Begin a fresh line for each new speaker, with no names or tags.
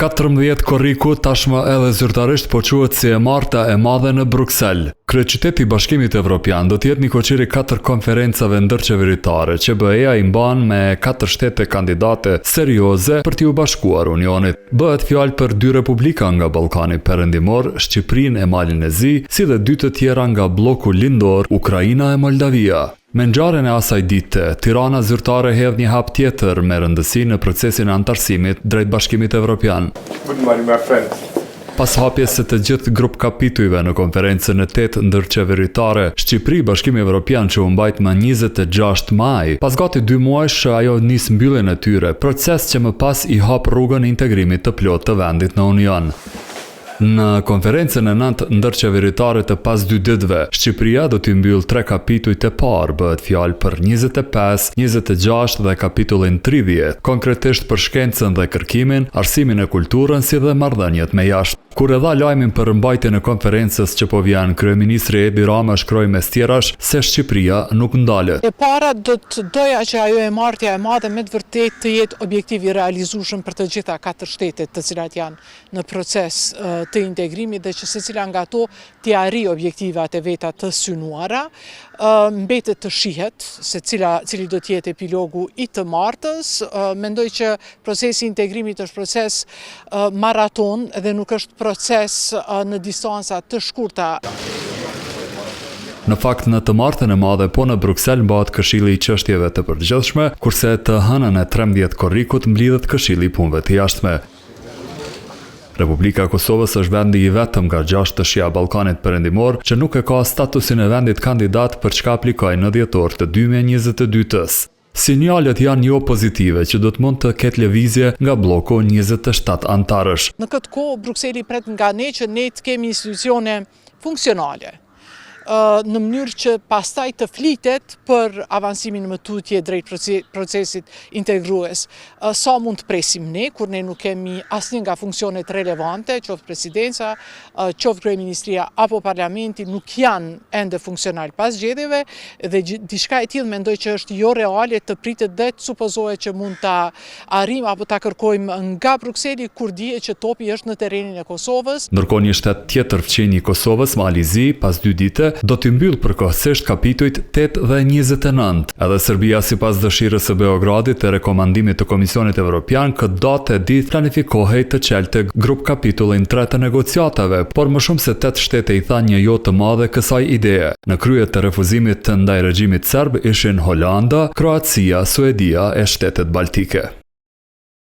14 korriku tashmë edhe zyrtarisht po quhet si e marta e madhe në Bruksel. Kryeqyteti i Bashkimit Evropian do të jetë nikoqiri 4 konferencave ndërqeveritare që BE-ja i mban me 4 shtete kandidate serioze për t'i u bashkuar Unionit. Bëhet fjalë për 2 republika nga Ballkani Perëndimor, Shqipërinë e Malin e Zi, si dhe 2 të tjera nga bloku lindor, Ukraina e Moldavia. Me ngjarjen e asaj dite, Tirana zyrtare hedh një hap tjetër me rëndësi në procesin e antarësimit drejt Bashkimit Evropian.
Good morning, my friend.
Pas hapjes së të gjithë grup kapitujve në konferencën e 8 ndërqeveritare, Shqipëri Bashkimi Evropian që u mbajt më 26 maj, pas gati 2 muajsh ajo nis mbylljen e tyre, proces që më pas i hap rrugën e integrimit të plotë të vendit në Union. Në konferencën e 9 ndërqeveritare të pas 2 ditëve, Shqipëria do t'i mbyll 3 kapitujt e parë, bëhet fjalë për 25, 26 dhe kapitullin 30, konkretisht për shkencën dhe kërkimin, arsimin e kulturën si dhe marrëdhëniet me jashtë. Kur e dha lajmin për mbajtjen e konferencës që po vjen, kryeministri Edi Rama shkroi mes tjerash se Shqipëria nuk ndalet.
E para do të doja që ajo e martja e madhe me të vërtet të jetë objektiv i realizueshëm për të gjitha 4 shtetet të cilat janë në proces të integrimit dhe që secila nga ato t'i arrijë objektivat e veta të synuara. Mbetet të shihet se cili do të jetë epilogu i të martës. Mendoj që procesi i integrimit është proces maraton dhe nuk është proces në distanca të shkurta.
Në fakt, në të martën e madhe po në Bruksel mbahet Këshilli i Çështjeve të Përgjithshme, kurse të hënën e 13 korrikut mblidhet Këshilli i Punëve të Jashtme. Republika e Kosovës është vendi i vetëm nga 6 të shija Ballkanit Perëndimor që nuk e ka statusin e vendit kandidat për çka aplikoi në dhjetor të 2022-s. Sinjalet janë jo pozitive që do të mund të ketë lëvizje nga bloku 27 antarësh.
Në këtë kohë Brukseli pret nga ne që ne të kemi institucione funksionale, në mënyrë që pastaj të flitet për avansimin më tutje drejt procesit integrues. Sa mund të presim ne, kur ne nuk kemi asnjë nga funksionet relevante, qoftë presidenca, qoftë kryeministria apo parlamenti, nuk janë ende funksional pas zgjedhjeve dhe diçka e tillë mendoj që është jo reale të pritet dhe të supozohet që mund ta arrijmë apo ta kërkojmë nga Brukseli kur dihet që topi është në terrenin e Kosovës.
Ndërkohë një shtet tjetër fqinj i Kosovës, Mali i Zi, pas 2 dite do t'i mbyll përkohësisht kapitujt 8 dhe 29. Edhe Serbia sipas dëshirës së Beogradit e rekomandimit të Komisionit Evropian, këtë datë e ditë planifikohej të çelte grup kapitullin 3 të negociatave, por më shumë se 8 shtete i thanë një jo të madhe kësaj ideje. Në krye të refuzimit të ndaj regjimit serb ishin Holanda, Kroacia, Suedia e shtetet baltike.